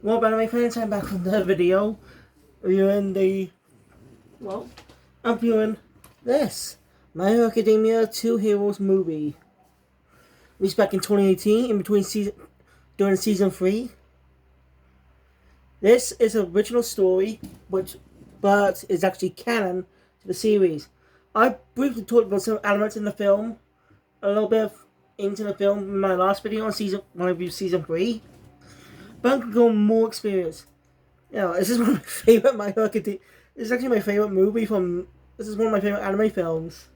Well, anime fans, I'm back from the video. Reviewing the, well, I'm viewing this. My Hero Academia 2 Heroes movie. Released back in 2018, in between during season 3. This is an original story, but is actually canon to the series. I briefly talked about some elements in the film, a little bit into the film in my last video on when I reviewed season 3. But I'm going to go more experience. This is one of my favorite My Hero Academia. This is actually my favorite movie from. This is one of my favorite anime films.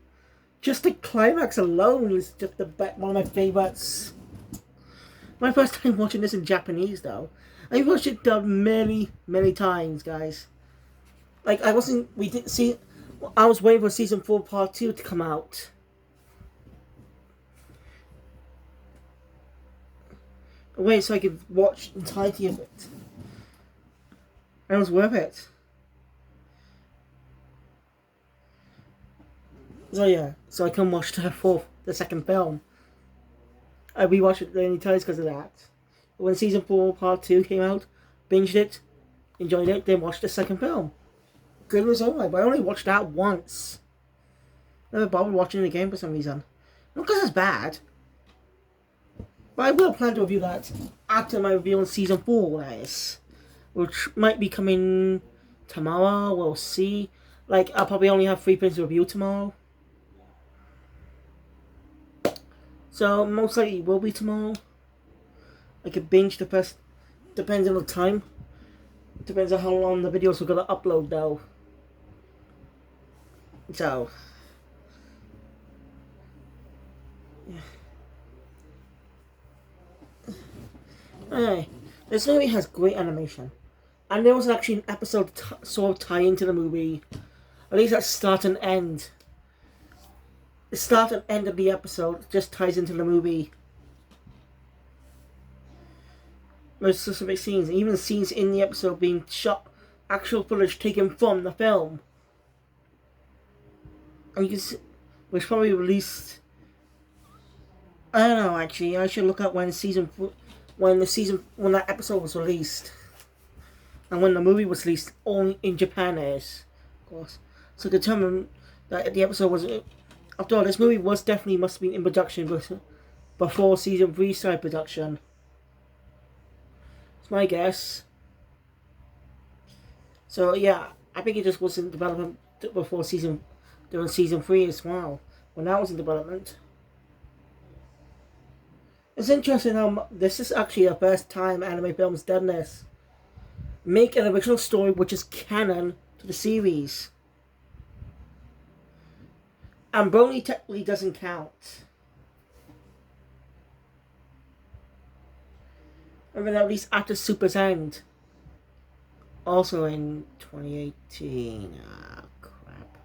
Just the climax alone is just one of my favorites. My first time watching this in Japanese, though. I watched it dubbed many, many times, guys. Like, I wasn't. We didn't see. I was waiting for season 4 part 2 to come out. Wait, so I could watch the entirety of it. And it was worth it. So yeah, so I can watch the second film. I rewatched it many times because of that. When season 4 part 2 came out, binged it, enjoyed it, then watched the second film. Good was alright, but I only watched that once. Never bothered watching it again for some reason. Not because it's bad. But I will plan to review that after my review on season 4, that is. Which might be coming tomorrow, we'll see. Like, I'll probably only have 3 things to review tomorrow. So, most likely it will be tomorrow. I could binge the first. Depends on the time. Depends on how long the videos are going to upload, though. So. Yeah. Anyway, this movie has great animation. And there was actually an episode sort of tie into the movie. At least at start and end. The start and end of the episode just ties into the movie. Most specific scenes, even scenes in the episode being shot, actual footage taken from the film. And you can see, was probably released. I don't know. Actually, I should look up when that episode was released, and when the movie was released only in Japan is, of course. So determine that the episode was. After all, this movie must have been in production before season 3 started production. It's my guess. So yeah, I think it just was in development before during season 3 as well, when that was in development. It's interesting how this is actually the first time anime films done this. Make an original story which is canon to the series. And Brony technically doesn't count. And then at least after Super's End. Also in 2018. Ah, crap.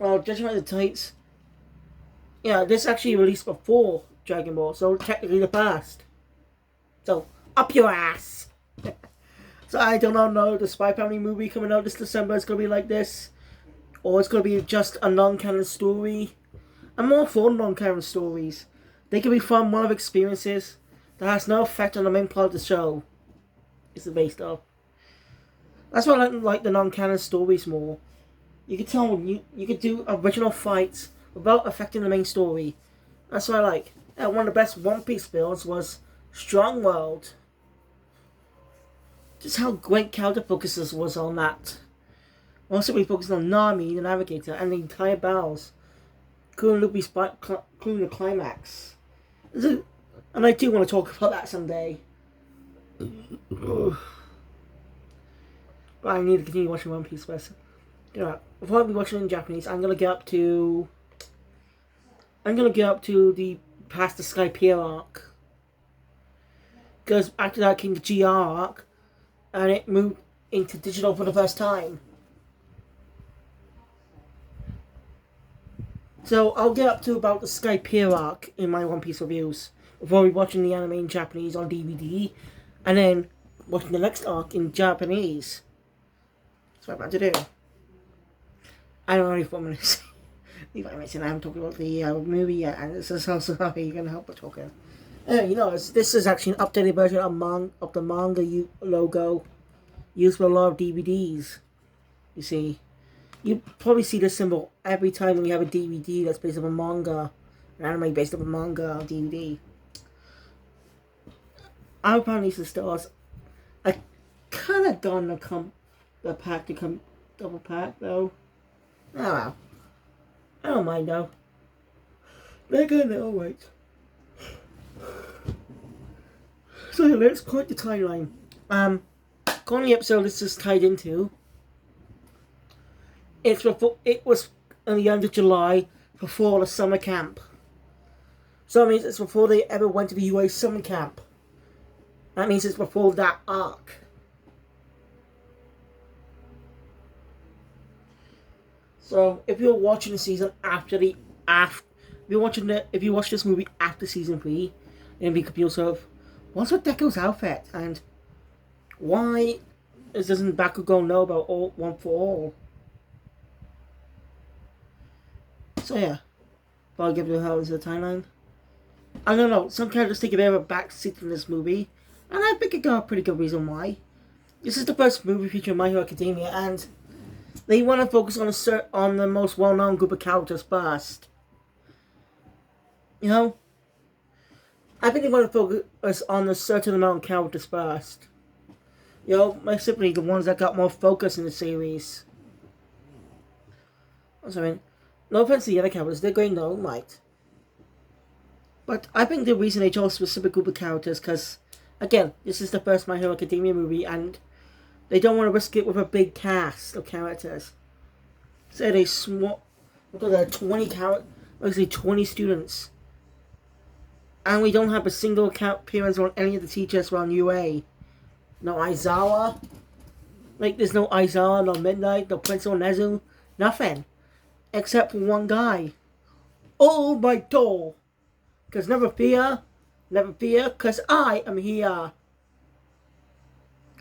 Well, judging by the tights. Yeah, this actually released before Dragon Ball, so technically the past. So, up your ass! So I do not know, the Spy Family movie coming out this December is going to be like this. Or it's going to be just a non-canon story. I'm more for non-canon stories. They can be fun, one of experiences that has no effect on the main plot of the show. It's the base stuff. That's why I like the non-canon stories more. You can tell you could do original fights without affecting the main story. That's what I like. And one of the best One Piece builds was Strong World. Just how great character focuses was on that. Also, we focused on Nami, the Navigator, and the entire battles, including the climax. And I do want to talk about that someday. But I need to continue watching One Piece first. Before I be watching it in Japanese, I'm gonna get up to the past the Skypiea arc. Because after that came the GR arc, and it moved into digital for the first time. So I'll get up to about the Skypiea arc in my One Piece reviews before we watching the anime in Japanese on DVD, and then watching the next arc in Japanese. That's what I'm about to do. I don't know if 4 minutes. Leave 5 minutes and I haven't talked about the movie yet, and it's also how you're gonna help with talking. This is actually an updated version of the manga logo used for a lot of DVDs. You see, you probably see this symbol every time when you have a DVD that's based on a manga, an anime based on a manga DVD. I found these stars. I kind of done the pack to come double pack though. Oh well, I don't mind though. They're good. They're alright. So let's quote the timeline. According to the episode this is tied into, it was in the end of July before the summer camp. So that means it's before they ever went to the UA summer camp. That means it's before that arc. So if you're watching the season if you watch this movie after season 3, then you could be yourself, what's with Deku's outfit and why doesn't Bakugo know about all One for All? So yeah, but I'll give you how is the timeline. I don't know, some characters take a bit of a backseat in this movie, and I think it got a pretty good reason why. This is the first movie featuring My Hero Academia, and they want to focus on the most well-known group of characters first. You know, I think they want to focus on a certain amount of characters first. You know, simply the ones that got more focus in the series. I mean, no offense to the other characters, they're great in their own right. But I think the reason they chose a specific group of characters, because, again, this is the first My Hero Academia movie, and they don't want to risk it with a big cast of characters. Say they look at 20 students. And we don't have a single appearance on any of the teachers around UA. No Aizawa. There's no Aizawa, no Midnight, no Principal Nezu. Nothing. Except for one guy. Oh my door. Because never fear, because I am here. I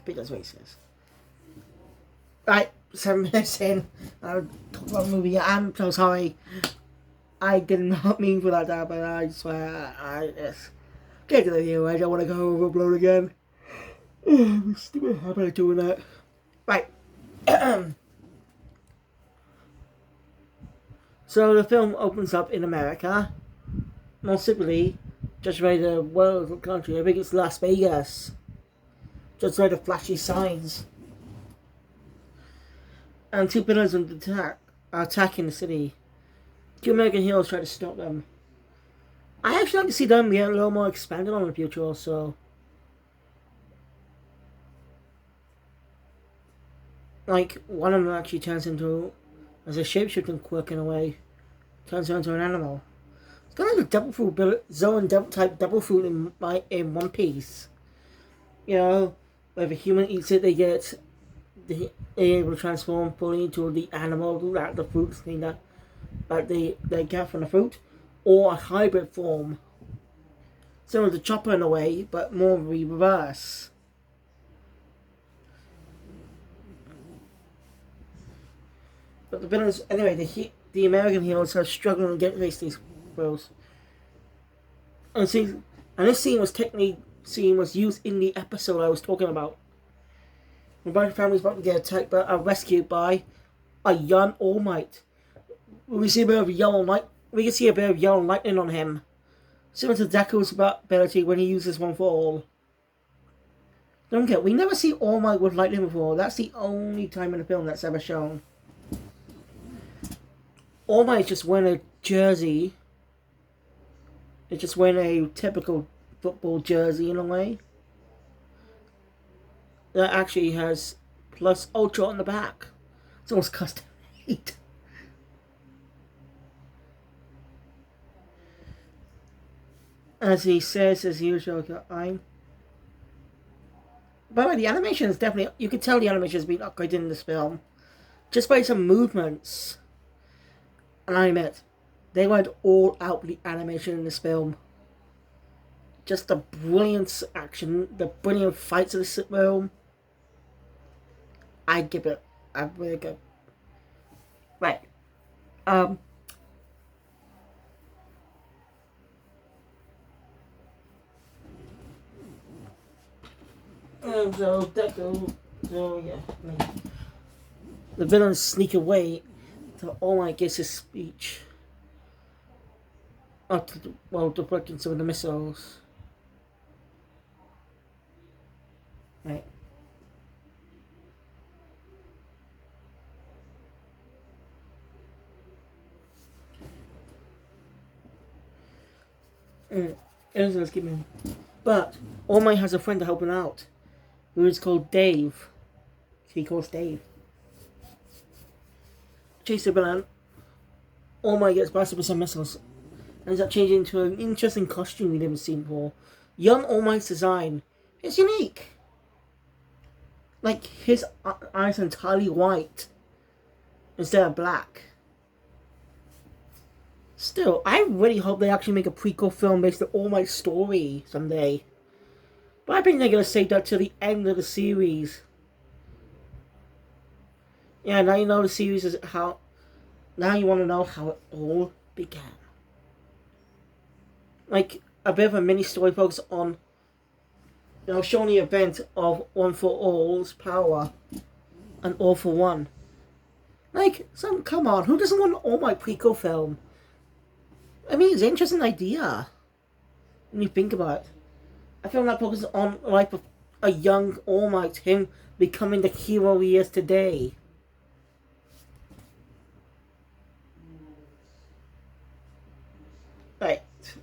think that's what he says. Right, 7 minutes in. I'll talk about the movie. I'm so sorry. I did not mean for that, but I swear, I just get to the view. I don't want to go overblown again. Stupid habit of doing that. Right. So the film opens up in America. More simply, judged by the world country, I think it's Las Vegas. Judged by the flashy signs. And 2 villains are attacking the city. 2 American heroes try to stop them. I actually like to see them get a little more expanded on in the future also. One of them actually turns into, as a shapeshifting quirk in a way, turns into an animal. It's kind of like a devil fruit, Zoan type devil fruit in One Piece. You know, where if a human eats it, they're able to transform fully into the animal, the fruit thing that they get from the fruit, or a hybrid form. Similar to Chopper in a way, but more reverse. But the villains, anyway, the American heroes are struggling to get against these foes. And this scene was used in the episode I was talking about. When both families about to get attacked but are rescued by a young All Might. We see a bit of yellow light. We can see a bit of yellow lightning on him, similar to Deku's ability when he uses One for All. Don't get. We never see All Might with lightning before. That's the only time in the film that's ever shown. All Might is just wearing a jersey. It's just wearing a typical football jersey in a way. That actually has plus Ultra on the back. It's almost custom made. As he says, as usual, I'm. By the way, the animation is definitely. You can tell the animation has been upgraded in this film. Just by some movements. And I admit, they went all out with the animation in this film. Just the brilliant action, the brilliant fights of this film. I give it a really good. Right. So Deku, so yeah, I mean, the villains sneak away. So All Might gets his speech. After while deflecting some of the missiles. Right. Let's keep moving. But All Might has a friend to help him out, who is called Dave. He calls Dave. Chase the villain. All Might gets blasted with some missiles. Ends up changing into an interesting costume we never seen before. Young All Might's design is unique. Like his eyes are entirely white instead of black. Still, I really hope they actually make a prequel film based on All Might's story someday. But I think they're gonna save that till the end of the series. Yeah, now you know the series is how. Now you want to know how it all began. Like a bit of a mini story focus on, showing the event of One for All's power and All for One. Like, come on, who doesn't want an All Might prequel film? I mean, it's an interesting idea when you think about it. I feel like focuses on the life of a young All Might, him becoming the hero he is today. Right,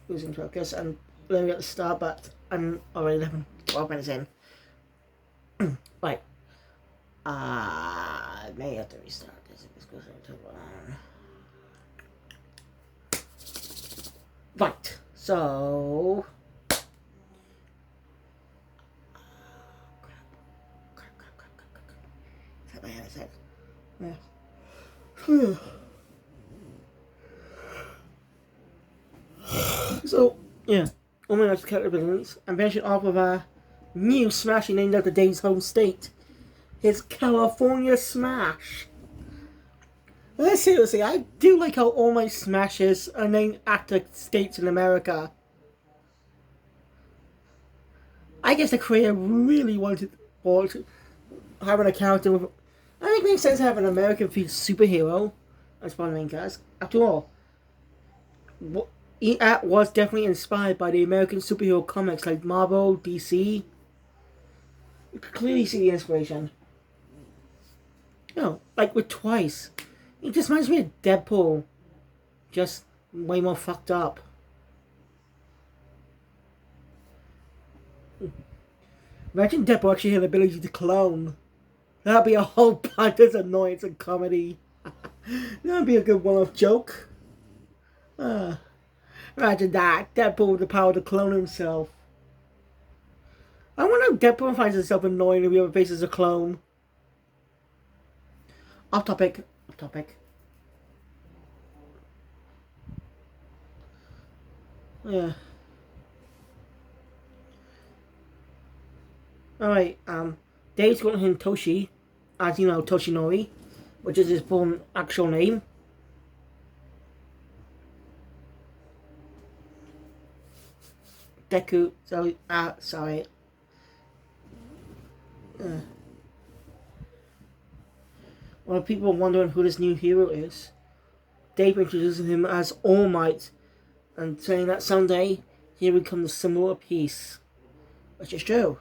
losing focus. I'm learning at the start, but I'm already 12 minutes in. Right. I may have to restart this if this goes into one. Right, so. Yeah. So, yeah. Oh my gosh, capabilities. I'm finishing off with a new Smash named after Dave's home state. His California Smash. Seriously, I do like how all my Smashes are named after states in America. I guess the creator really wanted having a character with. I think it makes sense to have an American themed superhero as one of the main cast. After all, it was definitely inspired by the American superhero comics like Marvel, DC. You can clearly see the inspiration. Like with Twice. It just reminds me of Deadpool. Just way more fucked up. Imagine Deadpool actually had the ability to clone. That'd be a whole bunch of annoyance and comedy. That'd be a good one-off joke. Imagine that. Deadpool with the power to clone himself. I wonder if Deadpool finds himself annoying if he ever faces a clone. Off topic. Yeah. Alright, Dave's calling him Toshi, as you know, Toshinori, which is his full actual name. Deku, sorry. While people are wondering who this new hero is, Dave introduces him as All Might, and saying that someday he will become the symbol of peace. Which is true.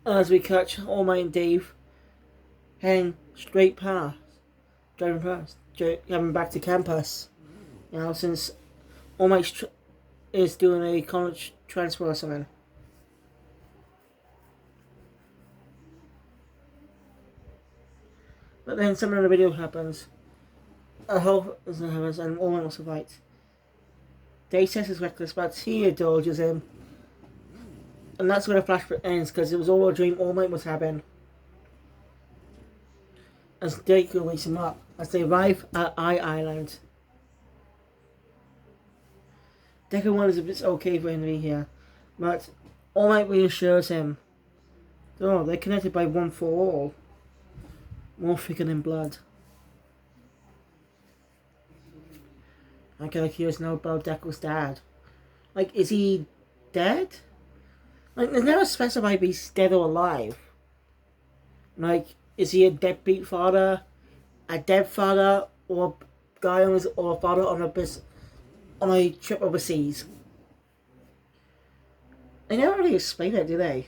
As we catch All Might and Dave heading straight past, driving back to campus. Since All Might is doing a college transfer or something. But then something in the video happens. A hell happens and All Might also fights. Dave says he's reckless, but he indulges him. And that's where the flashback ends, because it was all a dream All Might was having. As Deku wakes him up, as they arrive at Eye Island. Deku wonders if it's okay for him to be here, but All Might reassures him. Oh, they're connected by One for All. More thicker than blood. I gotta curious now about Deku's dad. Like, is he dead? Like, they never specify if he's dead or alive. Like, is he a deadbeat father, a dead father, or a guy on his, or a father on a trip overseas? They never really explain it, do they?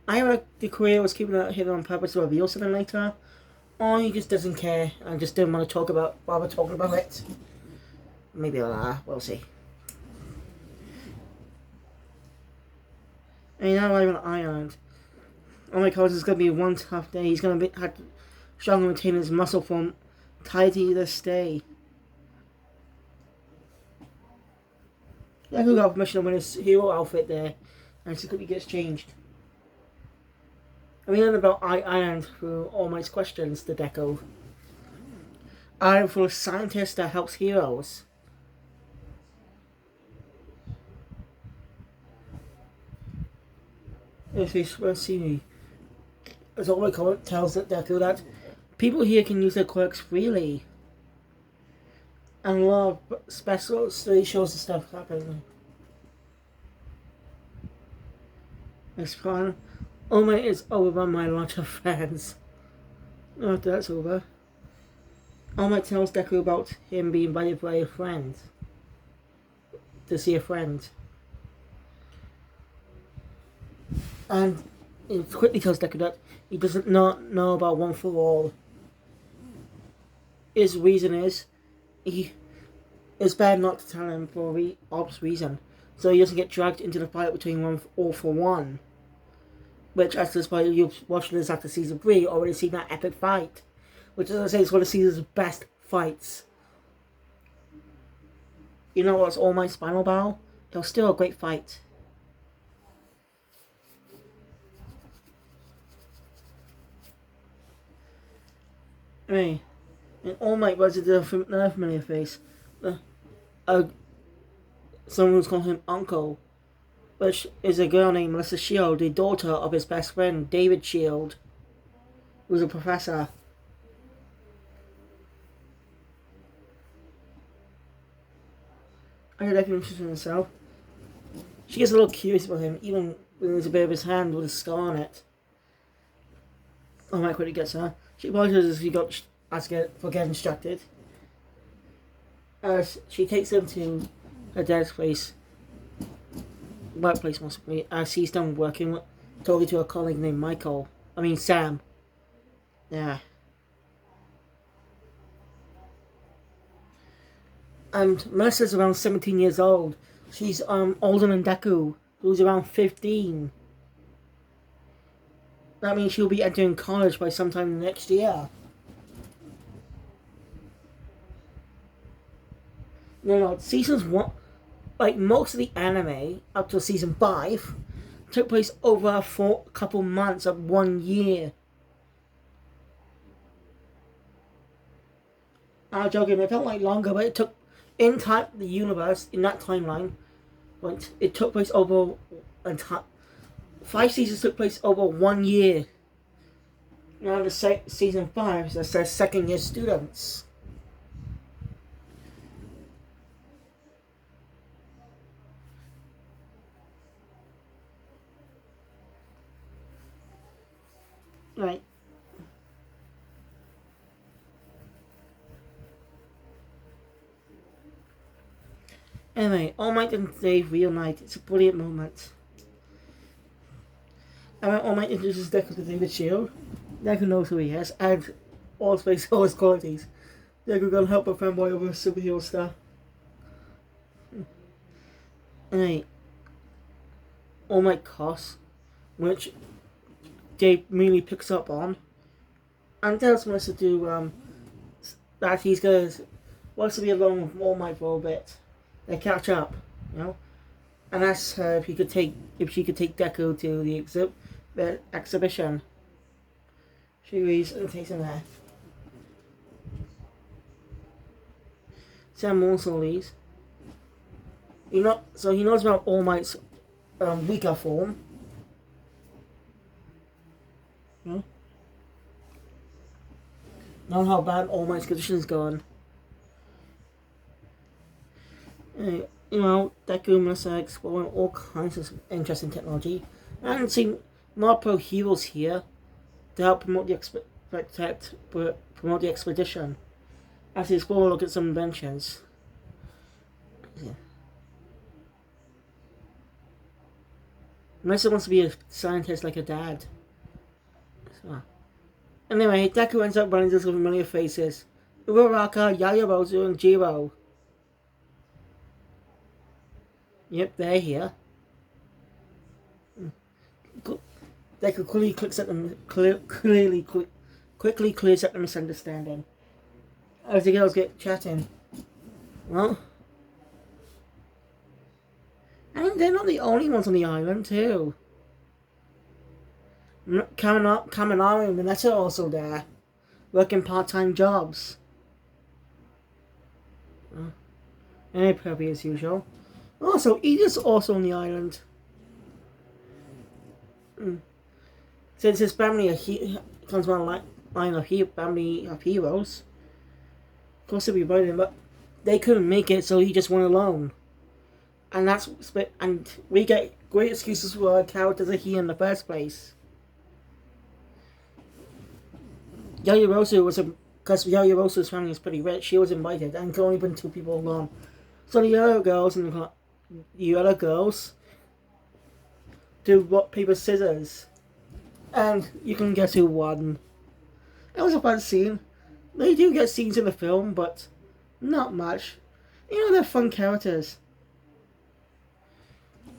I like the career was keeping it hidden on purpose to reveal something later, or he just doesn't care and just didn't want to bother talking about it. Maybe we'll see. And now I'm on Ireland. Oh my god, it's gonna be one tough day. He's gonna have to struggle to maintain his muscle form tidy this day. Deku got permission to win his hero outfit there, and secretly gets changed. And we learn about Ireland through All Might's questions to Deku. Ireland full of scientists that helps heroes. Let's see. As All Might tells Deku that people here can use their quirks freely. And a lot of special study shows the stuff happening. It's fun. All Might is overrun by a lot of fans. After that's over, All Might tells Deku about him being invited by a friend. To see a friend. And he quickly tells Deku that he doesn't not know about One For All. His reason is, it's better not to tell him for obvious reason, so he doesn't get dragged into the fight between All For One. Which, as this point, you've watched this after season 3, already seen that epic fight. Which, as I say, is one of the season's best fights. You know what's All Might's final battle? It was still a great fight. Anyway, and All Might runs into another familiar face. Someone who's calling him Uncle, which is a girl named Melissa Shield, the daughter of his best friend David Shield, who's a professor. I heard that interested in herself. She gets a little curious about him, even when there's a bit of his hand with a scar on it. All Might quickly gets her. She apologizes for getting distracted. She takes him to her dad's workplace possibly, as he's done talking to a colleague named Sam. Yeah. And Melissa's around 17 years old. She's older than Deku, who's around 15. That means she'll be entering college by sometime next year. Seasons 1, like most of the anime up to season 5, took place over a couple months of 1 year. I'm joking, it felt like longer, but it took, in time, the universe, in that timeline, but it took place over, 5 seasons took place over 1 year. Now the season 5 that says second year students. Right. Anyway, All Might and Dave reunite. It's a brilliant moment. All Might introduces Deku to David Shield. Deku knows who he is, and all his qualities. Deku gonna help a fanboy over superhero stuff. Anyway, All Might costs, which Dave immediately picks up on, and tells Melissa to that he's wants to be alone with All Might for a bit. They catch up, and asks her if she could take Deku to the exhibition. She agrees and takes him there. Sam also leaves. So he knows about All Might's weaker form. Know how bad All Might's condition's gone. You know, Deku and Melissa are exploring all kinds of interesting technology. And seen more pro heroes here to help promote the expedition. As they explore, look at some inventions. Yeah. Melissa wants to be a scientist like her dad. So. Anyway, Deku ends up running into some familiar faces. Uraraka, Yaoyorozu, and Jiro. Yep, they're here. Deku quickly clicks at them, quickly clears up the misunderstanding. As the girls get chatting. Well, and they're not the only ones on the island, too. Kaminari and Mineta are also there, working part-time jobs. And Peppy as usual. Also, Edith's also on the island. Since his family comes from a line of family of heroes, of course they'll be fighting, but they couldn't make it, so he just went alone. And we get great excuses for our characters are here in the first place. Yaoyorozu was because Yaoyorozu's family is pretty rich. She was invited and could only bring 2 people along. So the other girls do rock paper scissors, and you can guess who won. It was a fun scene. They do get scenes in the film, but not much. You know, they're fun characters.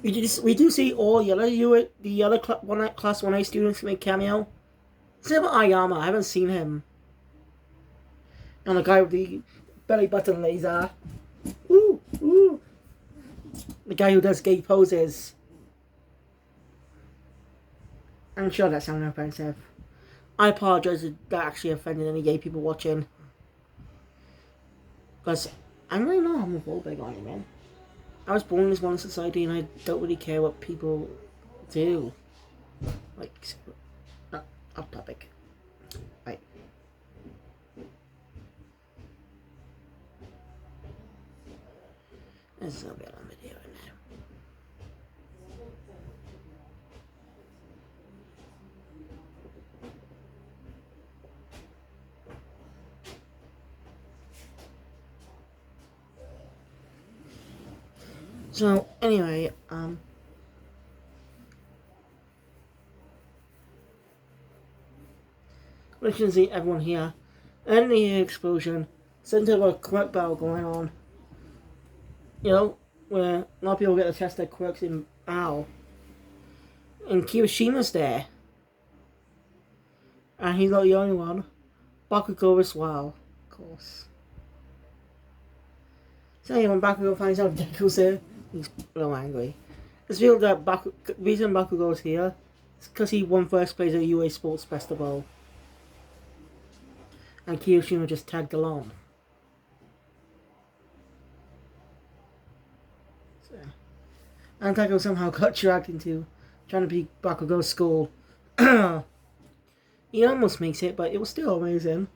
We do see all the other class 1A students make cameo. Except for Ayama, I haven't seen him. And the guy with the belly button laser. Ooh, ooh. The guy who does gay poses. I'm sure that sounded offensive. I apologize if that actually offended any gay people watching. Because I'm really not homophobic on it, man. I was born in this one society and I don't really care what people do. Like, off topic. Right. This is a bit on video now. So, anyway, we can see everyone here. And the explosion. Center of a quirk battle going on. You know, where a lot of people get to test their quirks in BAO. And Kirishima's there. And he's not the only one. Bakugo as well, of course. So when Bakugo finds out Deku's here, he's a little angry. It's real that the reason Bakugo's here is because he won first place at the UA Sports Festival. And Kirishima just tagged along. So, and Deku somehow got dragged into trying to be Bakugo's school. He almost makes it, but it was still amazing.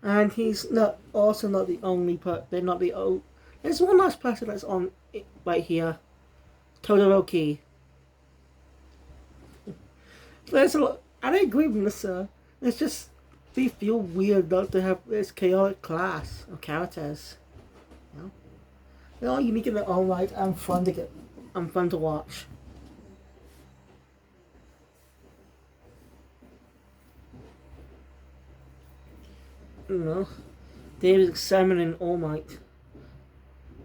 And he's not the only they're not the only. There's one last person that's on it right here. Todoroki. There's a lot. I agree with Melissa. It's just they feel weird not to have this chaotic class of characters. You know? They're all unique in their own right and fun to watch. You know, David's examining All Might.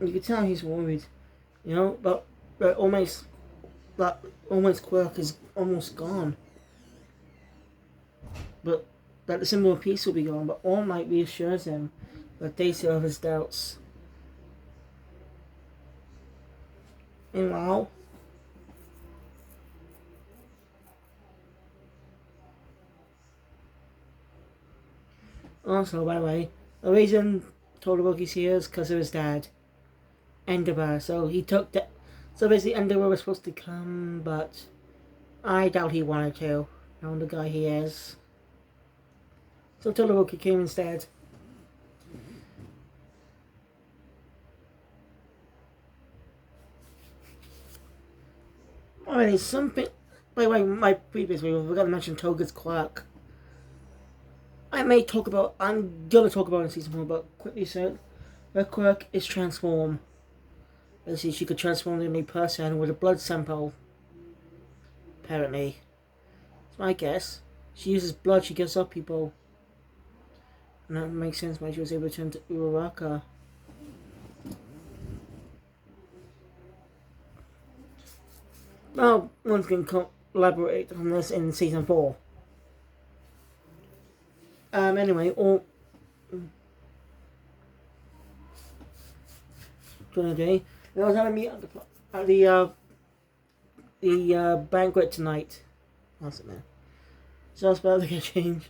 You can tell he's worried. You know, but All Might's quirk is almost gone. But that the symbol of peace will be gone. But All Might reassures him that they still have his doubts. Meanwhile, also, by the way, the reason Todoroki's here is because of his dad, Endeavor. So he took that. So basically, Endeavor was supposed to come, but I doubt he wanted to. Knowing the guy he is. So Todoroki came instead. Alright, something. By the way, my previous video, we forgot to mention Toga's quirk. I'm gonna talk about in season 4, but quickly said, her quirk is transform. Basically, she could transform into a person with a blood sample. Apparently. That's my guess. She uses blood, she gives up people. And that makes sense why she was able to turn to Uraraka. Well, one can elaborate on this in season 4. Anyway, during the day, I was having a meet at the banquet tonight. That's it, man. So I was about to get changed.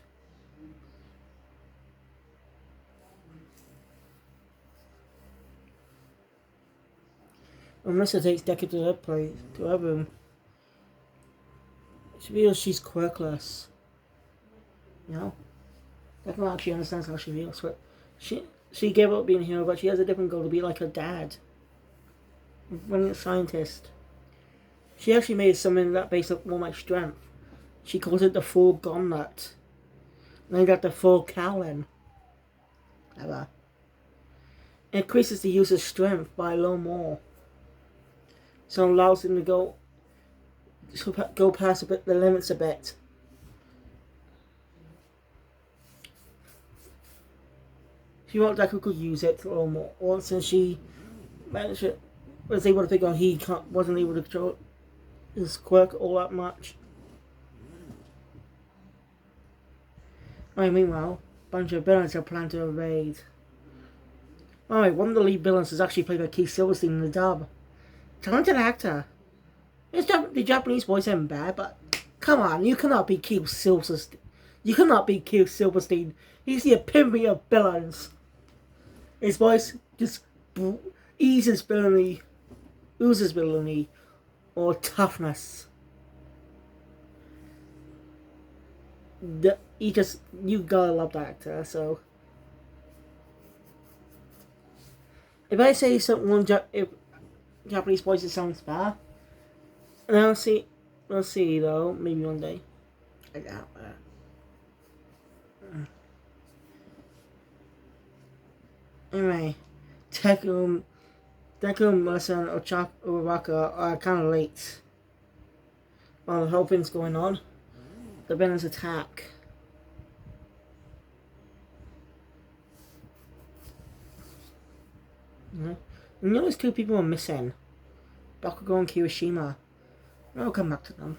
Melissa takes Deku to her place, to her room. She feels she's quirkless. You know? Deku actually understands how she feels. But she gave up being a hero, but she has a different goal to be like her dad. A brilliant scientist. She actually made something that based up All Might strength. She calls it the Full Gauntlet. Named after Full Cowlin. Ever. It increases the user's strength by a little more. So it allows him to go past a bit, the limits a bit. She felt Deku could use it a little more. Or since she was able to figure out he wasn't able to control his quirk all that much. Meanwhile, a bunch of villains are planning to invade. One of the lead villains is actually played by Keith Silverstein in the dub. Talented actor. The Japanese voice isn't bad, but come on, you cannot be Keith Silverstein. You cannot be Keith Silverstein. He's the epitome of villains. His voice just oozes villainy, or toughness. You gotta love that actor. So, if I say if Japanese voices sounds bad, and we'll see though, maybe one day. I doubt that. Anyway, Deku, Melissa, and Uraraka are kind of late. While the whole thing's going on, the villains attack. You notice 2 people are missing. Bakugo and Kirishima. I'll come back to them.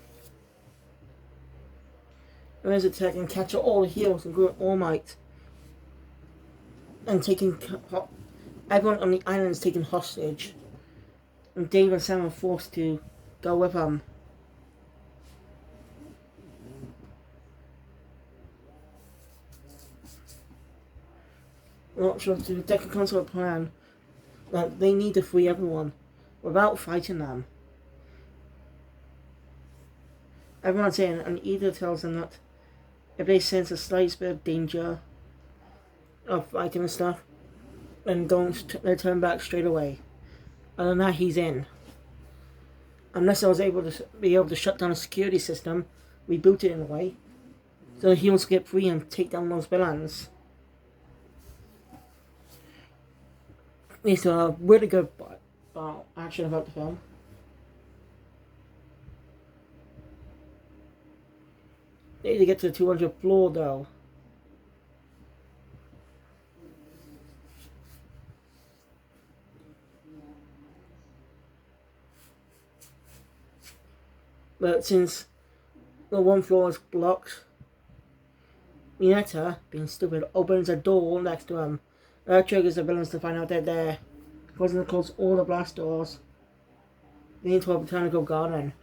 The villains attack and capture all the heroes, including All Might. And taking everyone on the island is taken hostage, and Dave and Sam are forced to go with them. Not sure to Deku comes to a plan that they need to free everyone without fighting them. Everyone's in, and Ida tells them that if they sense a slight bit of danger of fighting and stuff, and they turn back straight away. Other than that, he's in. Unless I was able to shut down a security system, reboot it in a way, so he will get free and take down those villains. It's a really good action about the film. They need to get to the 200th floor though. But since the 1 floor is blocked, Mineta, being stupid, opens a door next to him. That triggers the villains to find out they're there, causing them to close all the blast doors, leading to a botanical garden.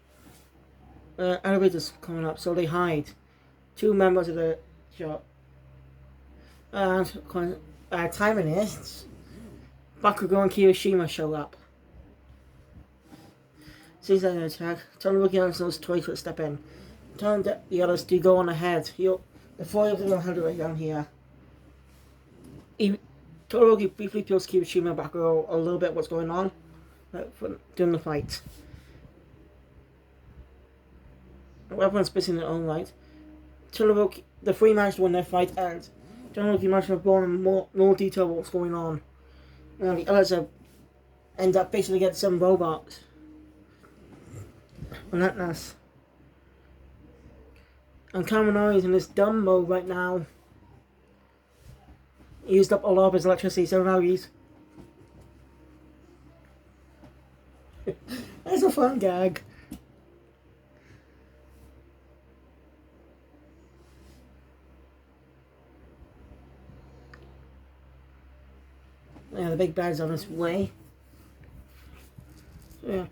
Elevators coming up, so they hide. 2 members of the shop. And timing is, Bakugo and Kirishima show up. Sees an attack, Todoroki and those toys will step in. Telling the others to go on ahead. The 4 of them will hold it right down here. Todoroki briefly tells Kirishima Bakugo a little bit what's going on during the fight. Everyone's busy in their own right. Todoroki, the three managed to win their fight, and Todoroki managed to have gone in more detail what's going on. And the others have end up basically getting some robots. Relentless. And Kaminari is in this dumb mode right now. He used up a lot of his electricity, so now he's... That's a fun gag. Yeah, the big bad's on his way. So, yeah.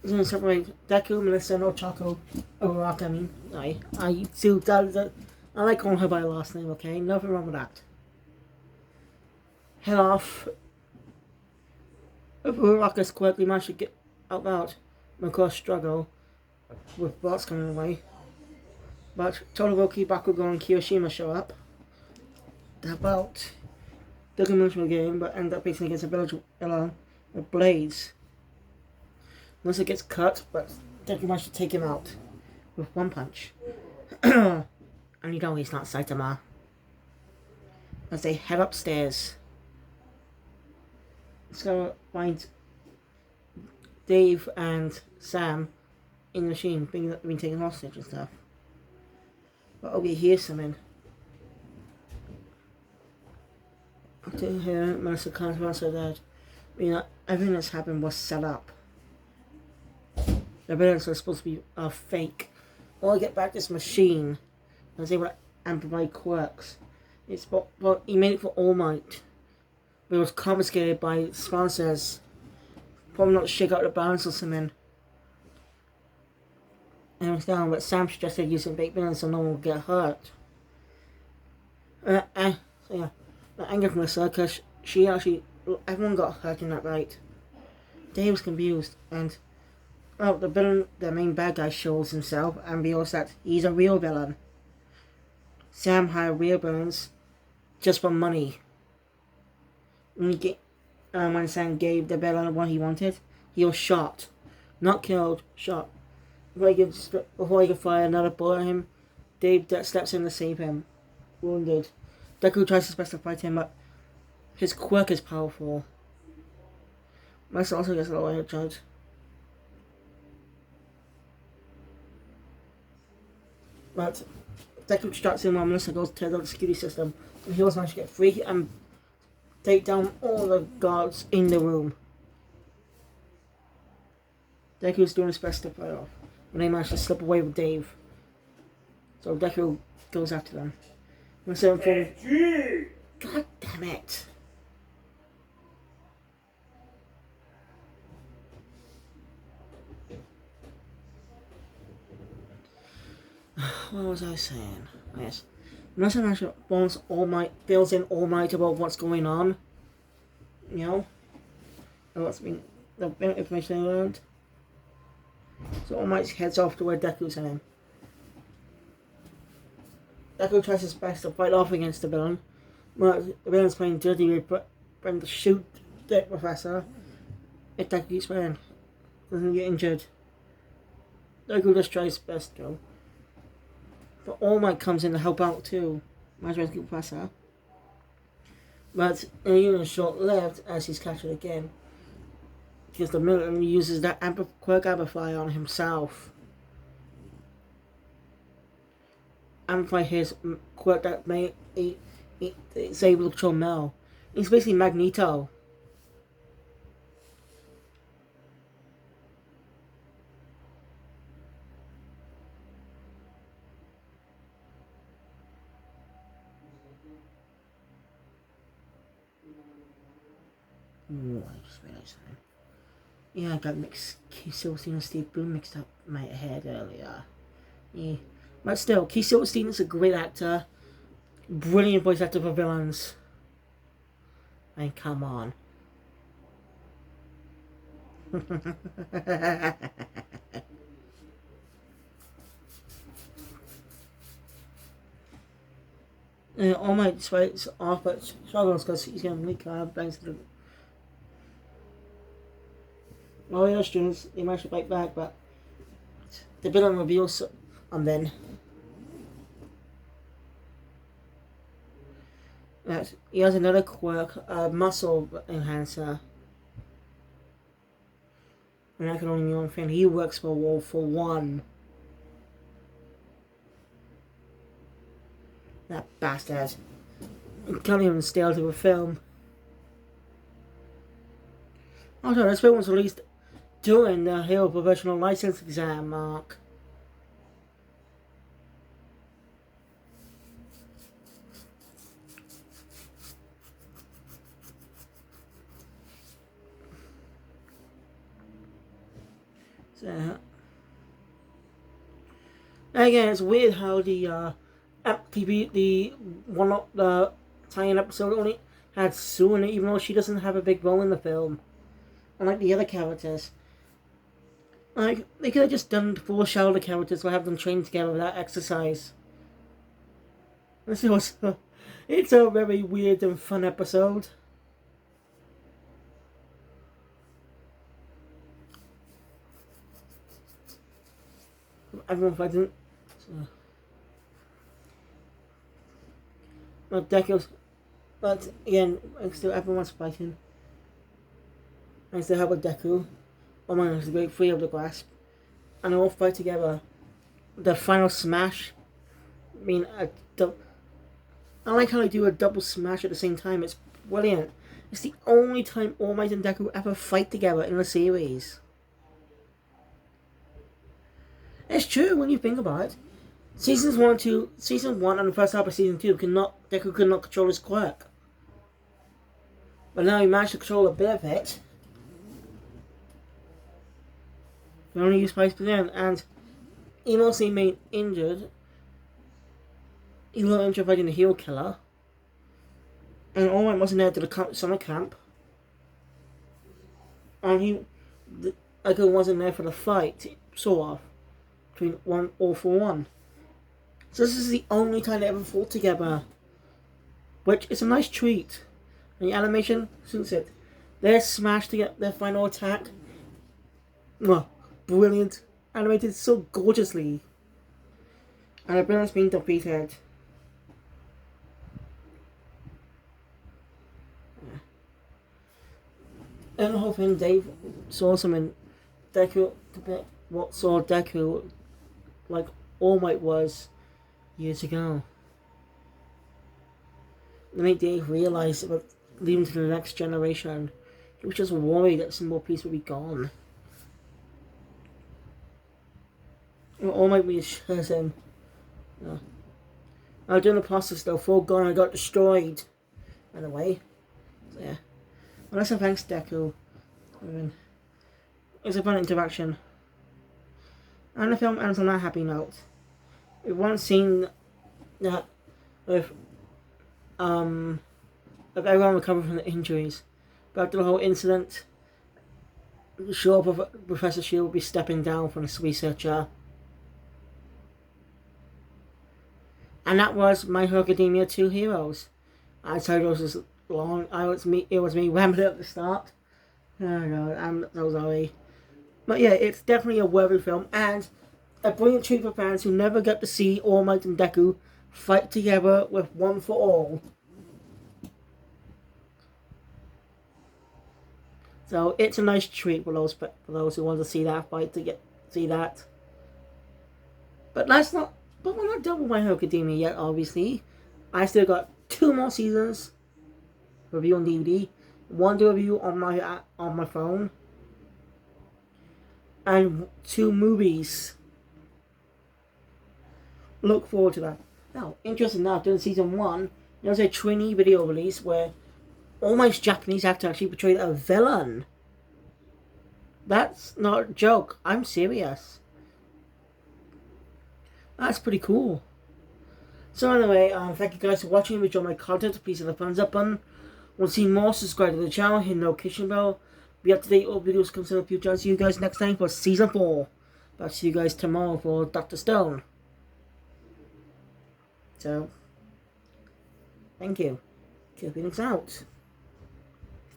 He's gonna separate Deku, Melissa, and Ochako. Uraraka, I mean. I still that I like calling her by her last name, okay? Nothing wrong with that. Head off. If Uraraka's quickly managed to get out, of course struggle with bots coming away. But Todoroki, Bakugo, and Kiyoshima show up. They're about the dimensional game, but end up facing against a village with blades. Unless it gets cut, but Deku managed to take him out with one punch. And you know he's not Saitama. As they head upstairs. Let's go find Dave and Sam in the machine being taken hostage and stuff. But over here something. To hear Melissa can't answer that. Everything that's happened was set up. The evidence was supposed to be fake. Well, I get back this machine. I was able to amplify quirks. Well, he made it for All Might. But it was confiscated by sponsors. Probably not to shake out the balance or something. And it was down, but Sam suggested using fake villains so no one would get hurt. So yeah. That angered Melissa because everyone got hurt in that fight. Dave was confused and the villain, the main bad guy, shows himself and reveals that he's a real villain. Sam hired real villains just for money. When Sam gave the villain what he wanted, he was shot. Not killed, shot. Before he could fire another bullet at him, Dave steps in to save him. Wounded. Deku tries his best to fight him, but his quirk is powerful. Melissa also gets a little judge. But Deku distracts him while Melissa goes to the security system. And he also managed to get free and take down all the guards in the room. Deku's doing his best to fight off. And they manage to slip away with Dave. So Deku goes after them. God damn it. What was I saying? Yes. Melissa actually fills in All Might about what's going on. You know? And what's been the information I learned. So All Might heads off to where Deku's heading. Deku tries his best to fight off against the villain, but the villain's playing dirty with trying to shoot the professor. If Deku keeps playing, doesn't get injured. Deku just tries his best though. But All Might comes in to help out too. Might rescue the professor. But even short-lived as he's captured again. Because the villain uses that quirk amplifier on himself. Amplify his quirk that it's able to control Mel. He's basically Magneto. Ooh, I just realized something. Yeah, I got Keith Silverstein and Steve Blum mixed up in my head earlier. Yeah. But still, Keith Silverstein is a great actor. Brilliant voice actor for villains. I mean, come on. All Might fights off, but struggles because he's going to weak thanks to the... Well, the other students, they managed to fight back, but the villain reveals And then he has another quirk, muscle enhancer. And I can only mean one thing. He works for All for One. That bastard. He can't even stay out of a film. Also, this film was released during the Halo Professional License exam, Mark. So, again, it's weird how the TV, the one of the tie-in episode only had Sue in it, even though she doesn't have a big role in the film. Unlike the other characters. Like, they could have just done foreshadow the characters or have them train together without exercise. It's a very weird and fun episode. Everyone fighting. But Deku's. But again, still everyone's fighting. I still have a Deku. Oh my god, it's a great free of the grasp. And they all fight together. The final smash. I mean, I like how they do a double smash at the same time. It's brilliant. It's the only time All Might and Deku ever fight together in the series. It's true when you think about it. Season 1 and the first half of Season 2, Deku could not control his quirk. But now he managed to control a bit of it. He only used Spice Balloon, and he mostly made injured. He got injured fighting the Heel Killer. And All Might wasn't there to the summer camp. And Deku wasn't there for the fight, sort of. Between All for One. So this is the only time they ever fought together. Which is a nice treat. And the animation suits it. Their smash to get their final attack. Well, brilliant. Animated so gorgeously. And the villain's being defeated. And the whole thing, Dave saw something. Deku, what saw Deku like All Might was years ago. They made Dave realize about leaving to the next generation. He was just worried that some more piece would be gone. All Might reassures him. During the process though, Foregone got destroyed. By the way. So, yeah. Well, that's a thanks, Deku. It's a fun interaction. And the film ends on a happy note. We've once seen that with everyone recovered from the injuries. But after the whole incident, sure Professor Shield will be stepping down from this researcher. And that was My Hero Academia 2 Heroes. I told it was long. It was me rambling at the start. Oh god, I'm so sorry. But yeah, it's definitely a worthy film and a brilliant treat for fans who never get to see All Might and Deku fight together with One for All. So it's a nice treat for those who want to see that fight to see that. But we're not done with My Hero Academia yet, obviously. I still got 2 more seasons review on DVD, 1 to review on my phone, and 2 movies. Look forward to that. Now, interesting enough, during season 1, there was a trainee video release where All Might's Japanese actor actually portrayed a villain. That's not a joke. I'm serious. That's pretty cool. So anyway, thank you guys for watching. If you enjoyed my content, please hit the thumbs up button. Want to see more, subscribe to the channel, hit the notification bell. Be up to date all videos comes in the future. I'll see you guys next time for season 4. I'll see you guys tomorrow for Dr. Stone. So, thank you. Phoenix out.